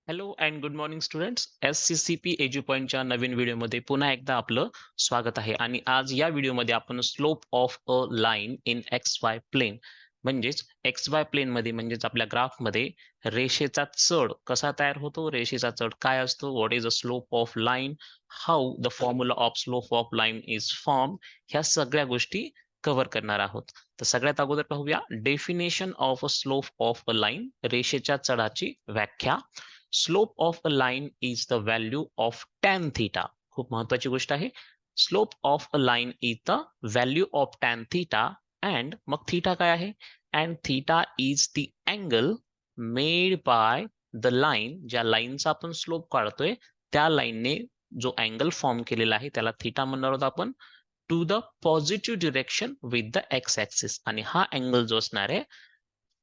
Hello and good morning students. SCCP edu पॉइंटच्या नवीन व्हिडिओमध्ये पुन्हा एकदा आपलं स्वागत आहे. आणि आज या व्हिडिओमध्ये आपण slope of a line in XY plane म्हणजेच XY प्लेन मध्ये म्हणजेच आपल्या ग्राफमध्ये रेषेचा चढ कसा तयार होतो, रेषेचा चढ काय असतो, what is a slope of line, how the formula of slope of line is form, ह्या सगळ्या गोष्टी कव्हर करणार आहोत. तर सगळ्यात अगोदर पाहूया definition of a slope of a line, रेषेच्या चढाची व्याख्या. Slope of a line is the value of tan theta. खूप महत्वाची गोष्ट आहे. Slope of a line is the value of tan theta. And मग थिटा काय आहे? And theta is the angle made by the line. ज्या लाईनचा आपण स्लोप काढतोय त्या लाईनने जो अँगल फॉर्म केलेला आहे त्याला थिटा म्हणणार आहोत आपण, to the positive direction with the x axis. आणि हा अँगल जो असणार आहे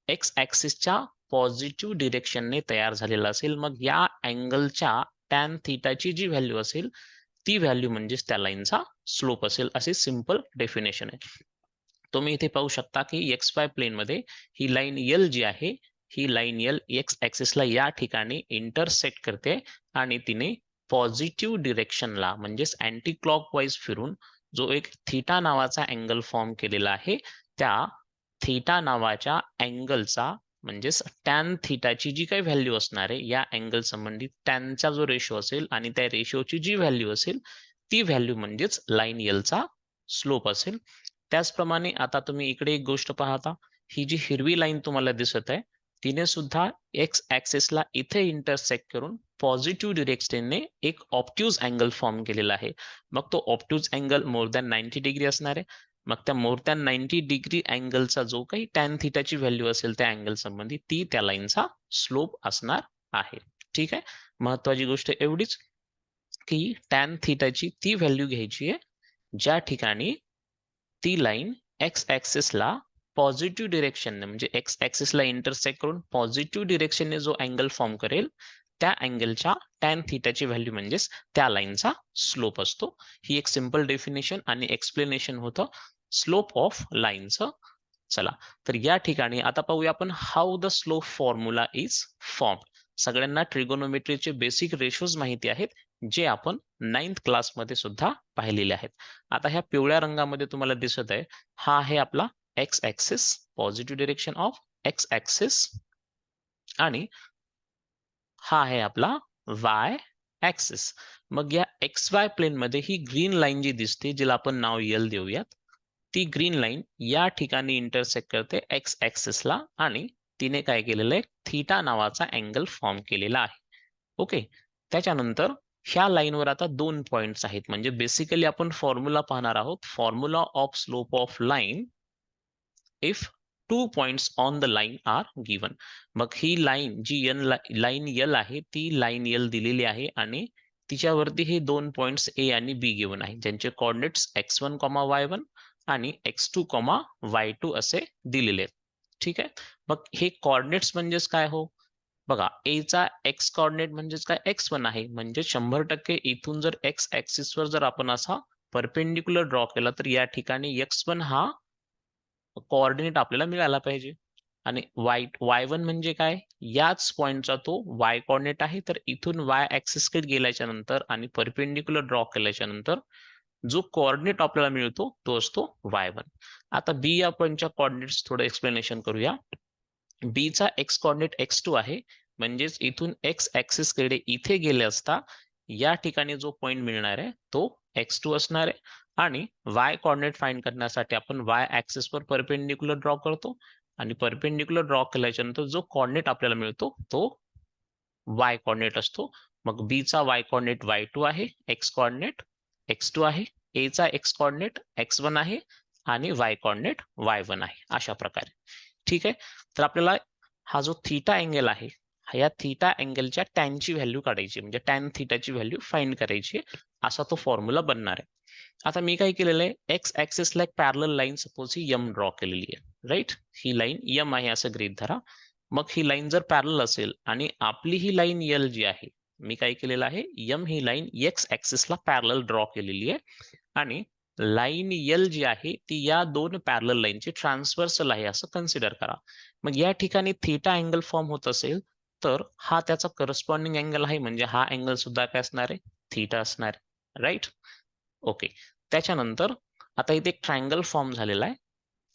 एक्स ऍक्सिसच्या पॉझिटिव्ह डिरेक्शनने तयार झालेला असेल. मग या अँगलच्या टॅन थिटाची जी व्हॅल्यू असेल ती व्हॅल्यू म्हणजेच त्या लाईनचा स्लोप असेल. असे सिंपल डेफिनेशन आहे. तुम्ही इथे पाहू शकता की XY प्लेन मध्ये ही लाईन यल जी आहे, ही लाईन यल एक्स ऍक्सिसला या ठिकाणी इंटरसेक्ट करते आणि तिने पॉझिटिव्ह डिरेक्शनला म्हणजेच अँटी क्लॉकवाईज फिरून जो एक थिटा नावाचा अँगल फॉर्म केलेला आहे त्या थिटा नावाच्या अँगलचा म्हणजेच टॅन थिटाची जी काही व्हॅल्यू असणार आहे या अँगल संबंधित टॅनचा जो रेशो असेल आणि त्या रेशोची जी व्हॅल्यू असेल ती व्हॅल्यू म्हणजेच लाईन एलचा स्लोप असेल. त्याचप्रमाणे आता तुम्ही इकडे एक गोष्ट पाहता, ही जी हिरवी लाईन तुम्हाला दिसत आहे तिने सुद्धा एक्स ऍक्सिसला इथे इंटरसेक्ट करून पॉझिटिव्ह डिरेक्शनने एक ऑप्ट्यूज अँगल फॉर्म केलेला आहे. मग तो obtuse angle more than 90 degree असणार आहे. मग त्या मोर दॅन 90 डिग्री अँगलचा जो काही टॅन थिटाची व्हॅल्यू असेल त्या अँगल संबंधी ती त्या लाईनचा स्लोप असणार आहे. ठीक आहे. महत्वाची गोष्ट एवढीच की टॅन थिटाची ती व्हॅल्यू घ्यायची आहे ज्या ठिकाणी ती लाईन एक्स ऍक्सिसला पॉझिटिव्ह डिरेक्शनने म्हणजे एक्स ऍक्सिसला इंटरसेक्ट करून पॉझिटिव्ह डिरेक्शनने जो अँगल फॉर्म करेल त्या अँगलच्या टॅन थिटाची व्हॅल्यू म्हणजेच त्या लाईनचा स्लोप असतो. ही एक सिंपल डेफिनेशन आणि एक्सप्लेनेशन होतं स्लोप ऑफ लाईनचं. चला तर या ठिकाणी आता पाहूया आपण how the slope formula is form. सगळ्यांना ट्रिगोनोमेट्रीचे बेसिक रेशोज माहिती आहेत जे आपण 9th क्लासमध्ये सुद्धा पाहिलेले आहेत. आता ह्या पिवळ्या रंगामध्ये तुम्हाला दिसत आहे हा आहे आपला x axis, positive direction of x axis, आणि हा आहे आपला वाय ऍक्सिस. मग या एक्स वाय प्लेन मध्ये ही ग्रीन लाईन जी दिसते जिला आपण नाव यल देऊयात, ती ग्रीन लाईन या ठिकाणी इंटरसेक्ट करते एक्स ऍक्सिसला आणि तिने काय केलेलं आहे थीटा नावाचा अँगल फॉर्म केलेला आहे. ओके. त्याच्यानंतर ह्या लाईनवर आता दोन पॉइंट्स आहेत. म्हणजे बेसिकली आपण फॉर्म्युला पाहणार आहोत, formula of slope of line if 2 points on the line are given. मग ही लाईन जी लाईन यल आहे ती लाईन यल दिलेली आहे आणि तिच्यावरती हे 2 पॉइंट्स ए आणि बी गिवन आहे ज्यांचे कोऑर्डिनेट्स x1, y1 आणि x2, y2 असे दिलेले आहेत. ठीक आहे. मग हे कोऑर्डिनेट्स म्हणजेच काय हो? बघा, ए चा एक्स कोऑर्डिनेट म्हणजेच काय x1 आहे, म्हणजे 100% इथून जर एक्स ऍक्सिस वर जर आपण असा परपेंडिक्युलर ड्रॉ केला तर या ठिकाणी x1 हा कोऑर्डिनेट आपल्याला मिळाला पाहिजे. आणि y1 म्हणजे काय, याच पॉइंटचा तो y कोऑर्डिनेट आहे. तर इथून y ऍक्सिस कडे गेल्याच्या नंतर आणि परपेंडिक्युलर ड्रॉ केल्याच्या नंतर जो कोऑर्डिनेट आपल्याला मिळतो तो असतो y1. आता बी या पॉइंटच्या कोऑर्डिनेट्स थोडं एक्सप्लेनेशन करूया. बी चा एक्स कोऑर्डिनेट x2 आहे, म्हणजेच इथून एक्स ऍक्सिस कडे इथे गेले असता या ठिकाणी जो पॉइंट मिळणार आहे तो x2 असणार आहे. आणि y कोऑर्डिनेट फाइंड करण्यासाठी आपण y ऍक्सिस वर परपेंडिक्युलर ड्रॉ करतो आणि परपेंडिक्युलर ड्रॉ केल्याच्या नंतर जो कोऑर्डिनेट आपल्याला मिळतो तो y कोऑर्डिनेट असतो. मग बी चा y कोऑर्डिनेट y2 आहे, x कोऑर्डिनेट x2 आहे, ए चा x कोऑर्डिनेट x1 आहे आणि y कोऑर्डिनेट y1 आहे. अशा प्रकारे. ठीक आहे. तर आपल्याला हा जो थीटा अँगल आहे या थीटा अँगलच्या टॅनची व्हॅल्यू काढायची, म्हणजे टॅन थीटाची व्हॅल्यू फाइंड करायची, असा तो फॉर्म्युला बनणार आहे. आता मी काय केलेलं आहे, एक्स ऍक्सिसला एक पॅरलल लाईन सपोज ही यम ड्रॉ केलेली आहे, राईट. ही लाईन यम आहे असं गृहीत धरा. मग ही लाईन जर पॅरलल असेल आणि आपली ही लाईन यल जी आहे, मी काय केलेलं आहे, यम ही लाईन एक्स ऍक्सिसला पॅरलल ड्रॉ केलेली आहे आणि लाईन यल जी आहे ती या दोन पॅरलल लाईनची ट्रान्सव्हर्सल आहे असं कन्सिडर करा. मग या ठिकाणी थीटा अँगल फॉर्म होत असेल तर हा त्याचा करस्पॉन्डिंग अँगल आहे, म्हणजे हा अँगल सुद्धा काय असणार आहे, थीटा असणार आहे, राईट. ओके. त्याच्यानंतर आता इथे एक ट्रायंगल फॉर्म झालेला आहे.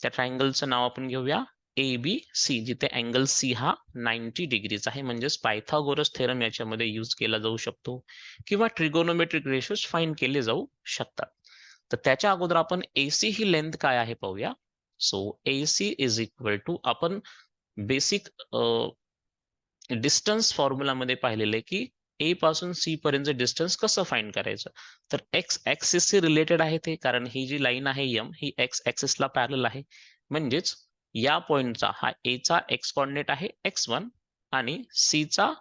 त्या ट्रायंगलचं नाव आपण घेऊया ABC, जिथे अँगल C हा 90 डिग्रीज आहे. म्हणजेच पायथागोरस थेरम याच्यामध्ये यूज केला जाऊ शकतो किंवा ट्रिगोनोमेट्रिक रेशोज फाइंड केले जाऊ शकतात. तर त्याच्या अगोदर आपण AC ही लेंथ काय आहे पाहूया. So AC is equal to, आपण बेसिक डिस्टन्स फॉर्म्युलामध्ये पाहिलेलं आहे की ए पासून सी पर्यंत डिस्टन्स कसं फाइंड करायचं. तर एक्स ऍक्सिसशी रिलेटेड आहे ते, कारण ही जी लाईन आहे एम ही एक्स ऍक्सिसला पॅरल आहे. म्हणजेच या पॉइंटचा हा ए चा एक्स कॉर्डिनेट आहे x1 आणि सी चा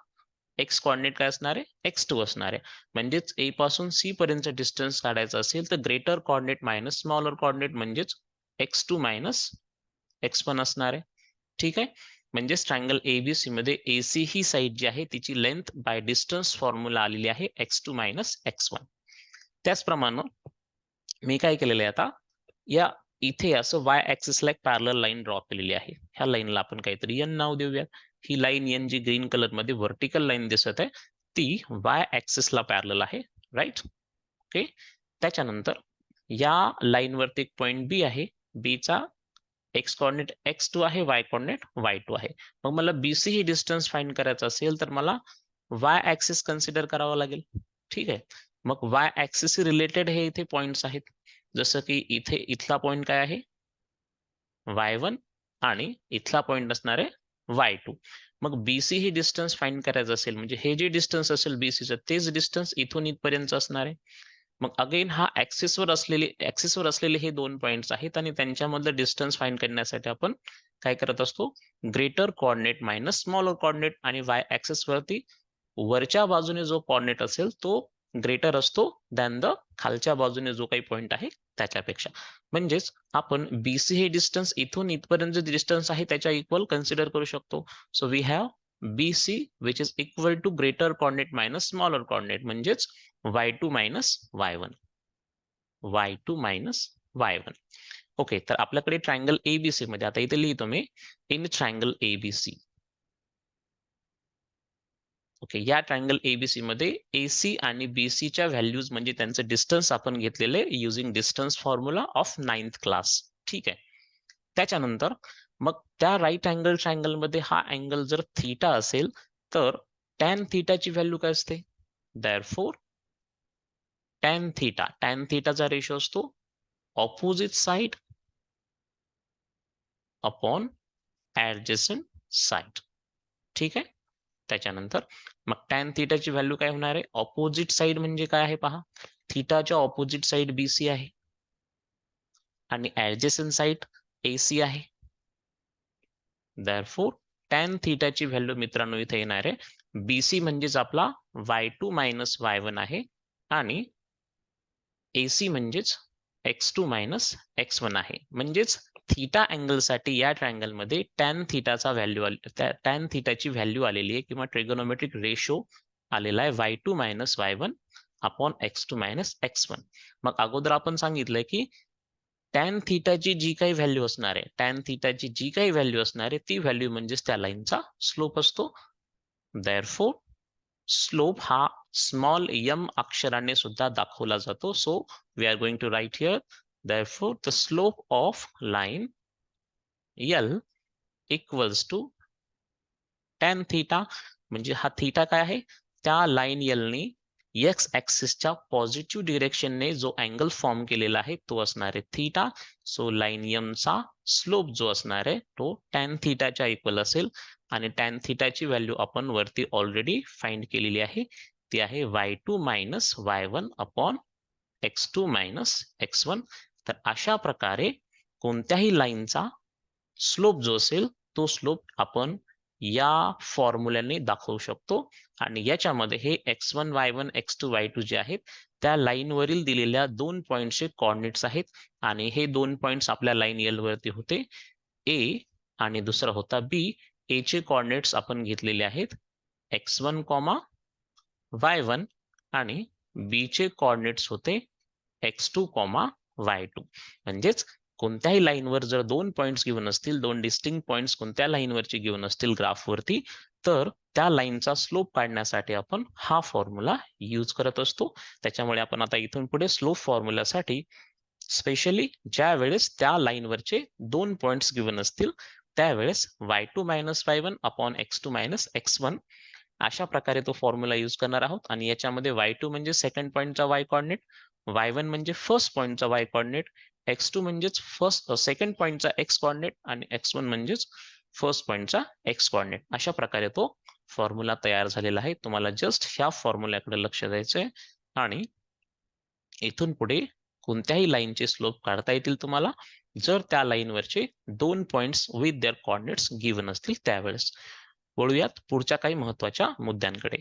एक्स कॉर्डिनेट काय असणार आहे, x2 असणार आहे. म्हणजेच ए पासून सी पर्यंत डिस्टन्स काढायचा असेल तर greater coordinate minus smaller coordinate म्हणजेच x2 मायनस x1 असणार आहे. ठीक आहे. म्हणजेच ट्रायंगल एबीसी मध्ये एसी ही साईड जी आहे तिची लेंथ बाय डिस्टन्स फॉर्म्युला आलेली आहे x2 मायनस x1. त्याचप्रमाणे मी काय केलेलं आहे आता, या इथे असं वाय ऍक्सिसला एक पॅरलल लाईन ड्रॉ केलेली आहे. ह्या लाईनला आपण काहीतरी एन नाव देऊया. ही line N G green colour मध्ये व्हर्टिकल लाईन दिसत आहे ती वाय ऍक्सिसला पॅरलल आहे, राईट. ओके. त्याच्यानंतर या लाईनवरती एक पॉइंट बी आहे. बी चा एक्स कॉर्डिनेट x2 आहे, वाय कॉर्डिनेट y2 आहे. मग मला बीसी ही डिस्टन्स फाइंड करायचं असेल तर मला वाय ऍक्सिस कन्सिडर करावं लागेल. ठीक आहे. मग वाय ऍक्सिस रिलेटेड हे इथे पॉइंट्स आहेत. जसं की इथे इथला पॉइंट काय आहे, y1 आणि इथला पॉइंट असणार आहे y2. मग बीसी ही डिस्टन्स फाइंड करायचं असेल म्हणजे हे जे डिस्टन्स असेल बीसीचं तेच डिस्टन्स इथून इथपर्यंत असणार आहे. मग अगेन हा ऍक्सिसवर असलेले हे दोन पॉइंट्स आहेत आणि त्यांच्यामधलं डिस्टन्स फाइंड करण्यासाठी आपण काय करत असतो, greater coordinate minus smaller coordinate, आणि वाय ऍक्सिस वरती वरच्या बाजूने जो कॉर्डिनेट असेल तो ग्रेटर असतो दॅन द खालच्या बाजूने जो काही पॉइंट आहे त्याच्यापेक्षा. म्हणजेच आपण बीसी हे डिस्टन्स इथून इथपर्यंत जे डिस्टन्स आहे त्याच्या इक्वल कन्सिडर करू शकतो. So we have BC which is equal to greater coordinate minus smaller coordinate, म्हणजेच y2 minus y1, y2 minus y1. Okay. तर आपल्याकडे ट्रायंगल एबीसी मध्ये आता इथे लिहितो मी इन ट्रायंगल एबीसी. ओके. या ट्रायंगल एबीसी मध्ये एसी आणि बीसी च्या व्हॅल्यूज म्हणजे त्यांचं डिस्टन्स आपण घेतलेले using distance formula of 9th class. ठीक आहे. त्याच्यानंतर मग त्या राईट अँगल ट्रायंगल मध्ये हा अँगल जर थीटा असेल तर टॅन थीटाची व्हॅल्यू काय असते, देअरफॉर टॅन थीटाचा रेशो असतो opposite side upon adjacent side. ठीक आहे. त्याच्यानंतर मग टॅन थीटाची व्हॅल्यू काय होणार आहे, ऑपोजिट साइड म्हणजे काय आहे पहा, थीटाच्या ऑपोजिट साइड बीसी आहे आणि ऍडजसंट साइड एसी आहे. देअरफॉर टॅन थीटाची व्हॅल्यू मित्रांनो इथे येणार आहे, बीसी म्हणजेच आपला y2 मायनस y1 आहे आणि एसी म्हणजेच x2 मायनस x1 आहे. म्हणजेच थीटा अँगल साठी या ट्रायंगल मध्ये टॅन थीटाची व्हॅल्यू आलेली आहे किंवा ट्रिगोनोमेट्रिक रेशो आलेला आहे y2 minus y1 upon x2 minus x1. मग अगोदर आपण सांगितलंय की टॅन थीटाची जी काही व्हॅल्यू असणार आहे, टॅन थीटाची जी काही व्हॅल्यू असणार आहे ती व्हॅल्यू म्हणजेच त्या लाईनचा स्लोप असतो. देअरफॉर स्लोप हा स्मॉल m अक्षराने सुद्धा दाखवला जातो. So we are going to write here, therefore the slope of line L equals to tan theta. म्हणजे हा थीटा काय आहे, त्या लाईन Lने एक्स ऍक्सिसच्या पॉझिटिव्ह डिरेक्शनने जो अँगल फॉर्म केलेला आहे तो असणार आहे थीटा. सो लाईन M चा स्लोप जो असणार आहे तो टॅन थीटाच्या इक्वल असेल आणि टॅन थीटाची व्हॅल्यू आपण वरती ऑलरेडी फाइंड केलेली आहे, ती आहे y2 minus y1 upon x2 minus x1. तर अशा प्रकारे कोणत्याही लाईनचा स्लोप जो असेल तो स्लोप आपण या फॉर्म्युल्याने दाखवू शकतो. आणि याच्यामध्ये हे x1 y1 x2 y2 जे आहेत त्या लाईनवरील दिलेल्या दोन पॉइंटचे कॉर्डिनेट्स आहेत आणि हे दोन पॉइंट्स आपल्या लाईन एल वरती होते ए आणि दुसरा होता बी. ए चे कॉर्डिनेट्स आपण घेतलेले आहेत x1 y1 आणि बी चे कॉर्डिनेट्स होते x2 y2. म्हणजेच कोणत्याही लाईनवर जर दोन पॉइंट्स गिवन असतील, दोन डिस्टिंक्ट पॉइंट्स कोणत्या लाईनवरचे गिवन असतील ग्राफवरती, तर त्या लाईनचा स्लोप काढण्यासाठी आपण हा फॉर्म्युला यूज करत असतो. त्याच्यामुळे आपण आता इथून पुढे स्लोप फॉर्म्युलासाठी स्पेशली ज्या वेळेस त्या लाईनवरचे 2 पॉइंट्स गिवन असतील त्यावेळेस y2 minus y1 upon x2 minus x1 अशा प्रकारे तो फॉर्म्युला यूज करणार आहोत. आणि याच्यामध्ये y2 म्हणजे सेकंड पॉइंटचा y कॉर्डिनेट, y1 म्हणजे फर्स्ट पॉइंटचा y कॉर्डिनेट, x2 म्हणजेच सेकंड पॉइंटचा x कॉर्डिनेट आणि x1 म्हणजेच फर्स्ट पॉइंटचा x कॉर्डिनेट. अशा प्रकारे तो फॉर्म्युला तयार झालेला आहे. तुम्हाला जस्ट ह्या फॉर्म्युल्याकडे लक्ष द्यायचंय आणि इथून पुढे कोणत्याही लाईनचे स्लोप काढता येतील तुम्हाला जर त्या लाईनवरचे 2 points with their coordinates given असतील त्यावेळेस. वळूयात पुढच्या काही महत्वाच्या मुद्द्यांकडे.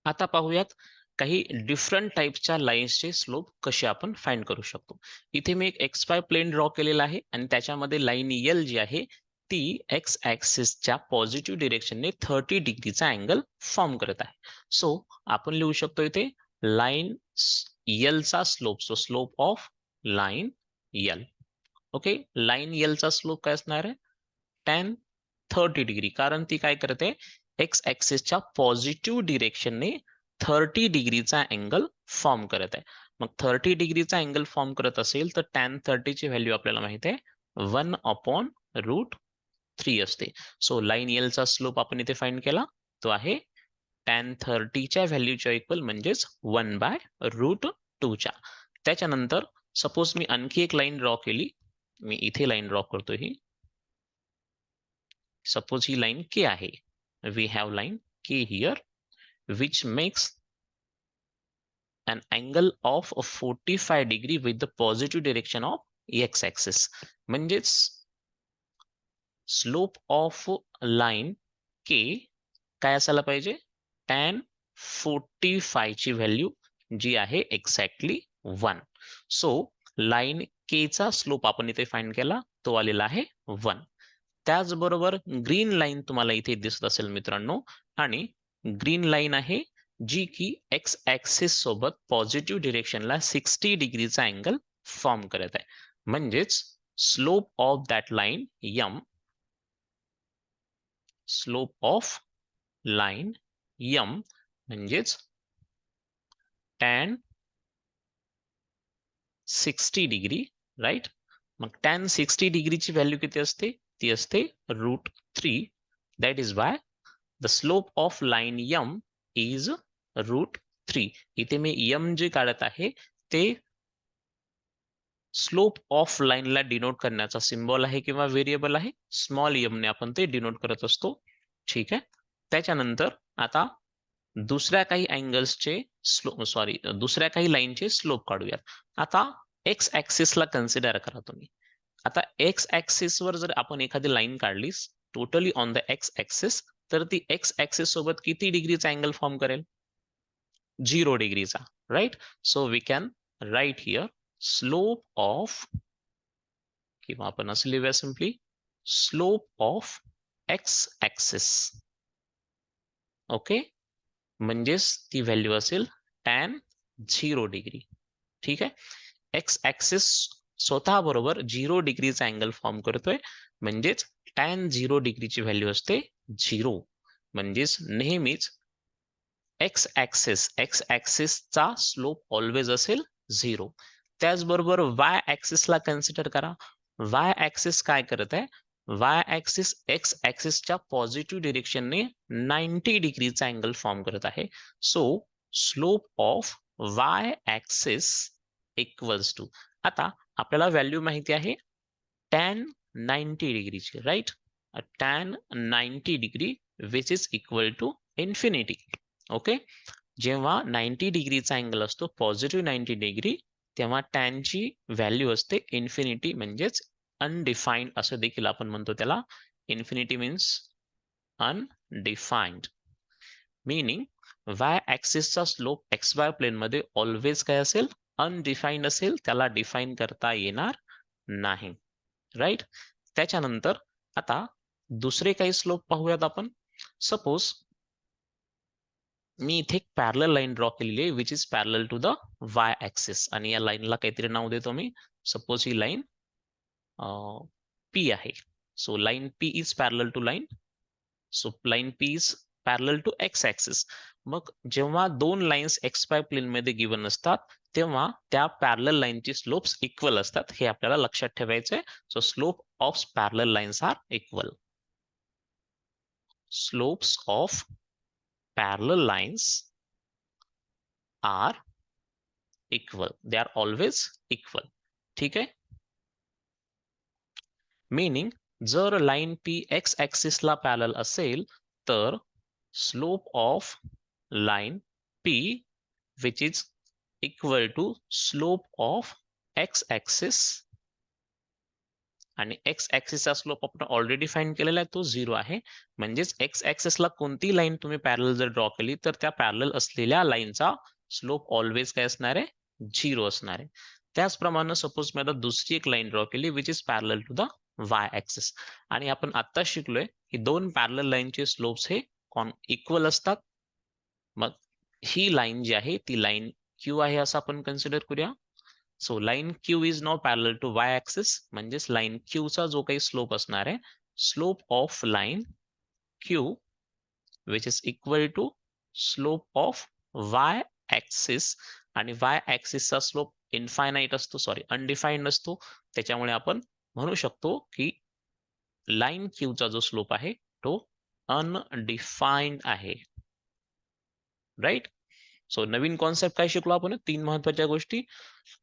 आता पाहूयात काही डिफरंट टाइपच्या लाईन्सचे स्लोप कसे आपण फाइंड करू शकतो. इथे मी एक XY प्लेन ड्रॉ केलेला आहे आणि त्याच्यामध्ये लाईन L जी आहे ती एक्स ऍक्सिसच्या पॉझिटिव्ह डिरेक्शनने 30 डिग्रीचा अँगल फॉर्म करत आहे. सो आपण लिहू शकतो इथे लाईन L चा slope, so slope of line L. Okay, line L चा स्लोप काय असणार आहे tan 30 डिग्री, कारण ती काय करते एक्स ऍक्सिसच्या पॉझिटिव्ह डिरेक्शनने 30 डिग्रीचा अँगल फॉर्म करत आहे. मग 30 डिग्रीचा अँगल फॉर्म करत असेल तर tan 30 ची व्हॅल्यू आपल्याला माहित आहे 1/√3 असते. सो लाईन L चा स्लोप आपण इथे फाइंड केला, तो आहे tan 30 च्या व्हॅल्यूच्या इक्वल म्हणजेच 1/√2 च्या. त्याच्यानंतर सपोज मी आणखी एक लाईन ड्रॉ केली, मी इथे लाईन ड्रॉ करतो ही. सपोज ही लाईन K आहे. We have line K here which makes an angle of 45 degree with the positive direction of x-axis. म्हणजेच स्लोप ऑफ लाईन K काय असायला पाहिजे tan 45 ची व्हॅल्यू जी आहे एक्झॅक्टली 1. सो लाईन K चा स्लोप आपण इथे फाइंड केला, तो आलेला आहे 1. त्याचबरोबर ग्रीन लाईन तुम्हाला इथे दिसत असेल मित्रांनो, आणि ग्रीन लाईन आहे जी की एक्स ऍक्सिस सोबत पॉझिटिव्ह डिरेक्शनला 60 डिग्रीचा अँगल फॉर्म करत आहे. म्हणजेच slope of that line m, slope of line m म्हणजेच tan 60 डिग्री, राईट. मग tan 60 डिग्रीची व्हॅल्यू किती असते, ती असते √3. That is why the slope of line m is √3. इथे मी m जे काढत आहे ते स्लोप ऑफ लाईनला डिनोट करण्याचा सिम्बॉल आहे किंवा व्हेरिएबल आहे. स्मॉल m ने आपण ते डिनोट करत असतो. ठीक आहे. त्याच्यानंतर आता दुसऱ्या काही अँगल्सचे दुसऱ्या काही लाईनचे स्लोप काढूयात. आता एक्स ऍक्सिसला कन्सिडर करा तुम्ही. आता एक्स ऍक्सिस वर जर आपण एखादी लाईन काढली totally on the x axis, तर ती एक्स ऍक्सिस सोबत किती डिग्रीचा अँगल फॉर्म करेल 0 डिग्रीचा, right. So we can write here slope of, किंवा आपण असं लिहूया simply slope of x axis. Okay, म्हणजेच ती व्हॅल्यू असेल tan 0 डिग्री. ठीक आहे. एक्स ऍक्सिस स्वतः बरोबर 0 डिग्रीचा अँगल फॉर्म करतोय, म्हणजेच tan 0 डिग्रीची व्हॅल्यू असते 0. म्हणजेच नेहमीच एक्स ऍक्सिसचा स्लोप ऑलवेज असेल 0. त्याचबरोबर वाय ऍक्सिसला कन्सिडर करा. वाय ऍक्सिस काय करत आहे, वाय ऍक्सिस एक्स ऍक्सिसच्या पॉझिटिव्ह डिरेक्शनने 90 डिग्रीचा अँगल फॉर्म करत आहे. So slope of y axis equals to, आता आपल्याला व्हॅल्यू माहिती आहे tan 90 डिग्रीची, right. tan 90 degree which is equal to infinity. Okay, जेव्हा 90 डिग्रीचा अँगल असतो पॉझिटिव्ह 90 डिग्री, तेव्हा tan ची व्हॅल्यू असते इन्फिनिटी, म्हणजेच अनडिफाईन्ड असं देखील आपण म्हणतो त्याला. Infinity means undefined, meaning Y ऍक्सिसचा स्लोप XY प्लेन मध्ये ऑलवेज काय असेल, अनडिफाईन्ड असेल, त्याला डिफाईन करता येणार नाही, राईट. त्याच्यानंतर आता दुसरे काही स्लोप पाहूयात आपण. सपोज मी इथे एक पॅरलल लाईन ड्रॉ केलेली आहे which is parallel to the y axis, आणि या लाईनला काहीतरी नाव देतो मी. सपोज ही लाईन P आहे. So line P is parallel to line. So line P is parallel to x axis. मग जेव्हा दोन लाईन्स XY प्लेन मध्ये गिवन असतात तेव्हा त्या पॅरलल लाईनची स्लोप्स इक्वल असतात, हे आपल्याला लक्षात ठेवायचंय. So slope of parallel lines are equal. Slopes of parallel lines are equal. They are always equal. ठीक आहे. मीनिंग जर लाईन पी एक्स ऍक्सिसला पॅरलल असेल तर slope of line P which is equal to slope of x axis, आणि x ऍक्सिसचा slope आपण already find केलेला आहे, तो 0 आहे. म्हणजेच एक्स ऍक्सिसला कोणती लाईन तुम्ही पॅरलल जर ड्रॉ केली तर त्या पॅरलल असलेल्या लाईनचा स्लोप ऑलवेज काय असणार आहे, 0 असणार आहे. त्याचप्रमाणे सपोज मी आता दुसरी एक लाईन ड्रॉ केली which is parallel to the y axis, आणि आपण आता शिकलोय की दोन पॅरलल लाईनचे स्लोप्स हे इक्वल असतात. मग ही लाईन जी आहे ती लाईन क्यू आहे असं आपण कन्सिडर करूया. सो लाईन क्यू इज नाव पॅरलल टू वाय ऍक्सिस, म्हणजेच लाईन क्यू चा जो काही स्लोप असणार आहे, slope of line Q which is equal to slope of y axis, आणि वाय ऍक्सिसचा स्लोप इनफायनाइट असतो, सॉरी अनडिफाईन्ड असतो. त्याच्यामुळे आपण म्हणू शकतो की लाईन क्यूचा जो स्लोप आहे तो अनडिफाईन्ड आहे. राईट. सो नवीन कॉन्सेप्ट काय शिकलो आपण, 3 महत्वाच्या गोष्टी.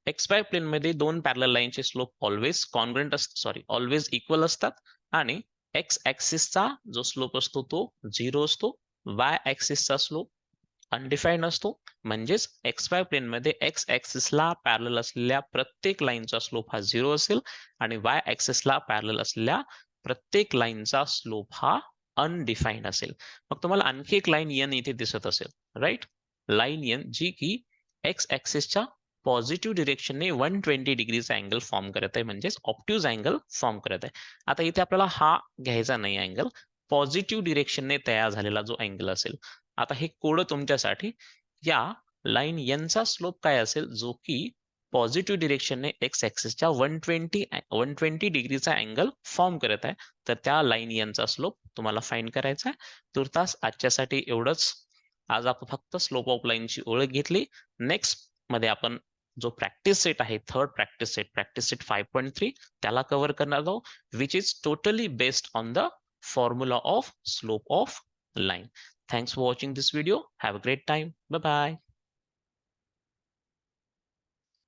XY प्लेन मध्ये दोन पॅरलल लाईनचे स्लोप ऑलवेज कॉन्ग्रंट असतात, सॉरी ऑलवेज इक्वल असतात, आणि एक्स ऍक्सिसचा जो स्लोप असतो तो 0 असतो. वाय ऍक्सिसचा स्लोप अनडिफाईन्ड असतो. म्हणजेच XY प्लेन मध्ये एक्स ऍक्सिसला पॅरलल असलेल्या प्रत्येक लाईनचा स्लोप हा 0 असेल, आणि वाय ऍक्सिसला पॅरलल असलेल्या प्रत्येक लाईनचा स्लोप हा अनडिफाईन्ड असेल. मग तुम्हाला आणखी एक लाईन एन इथे दिसत असेल, राईट. लाईन एन जी की एक्स ऍक्सिसच्या पॉझिटिव्ह डिरेक्शनने 120 डिग्रीचा अँगल फॉर्म करत आहे, म्हणजेच ऑप्ट्यूज अँगल फॉर्म करत आहे. आता इथे आपल्याला हा घ्यायचा नाही अँगल, पॉझिटिव्ह डिरेक्शनने तयार झालेला जो अँगल असेल. आता हे कोड तुमच्यासाठी, या लाईन एनचा स्लोप काय असेल जो की पॉझिटिव्ह डिरेक्शनने एक्स ऍक्सिसच्या 120 डिग्रीचा अँगल फॉर्म करत आहे, तर त्या लाईन एनचा स्लोप तुम्हाला फाइंड करायचा आहे. तुर्तास आजच्यासाठी एवढंच. आज आपण फक्त स्लोप ऑफ लाईनची ओळख घेतली. नेक्स्ट मध्ये आपण जो प्रॅक्टिस सेट आहे, थर्ड प्रॅक्टिस सेट 5.3 त्याला कव्हर करणार आहोत, which is totally based on the formula of slope of line. Thanks for watching this video. Have a great time. Bye bye.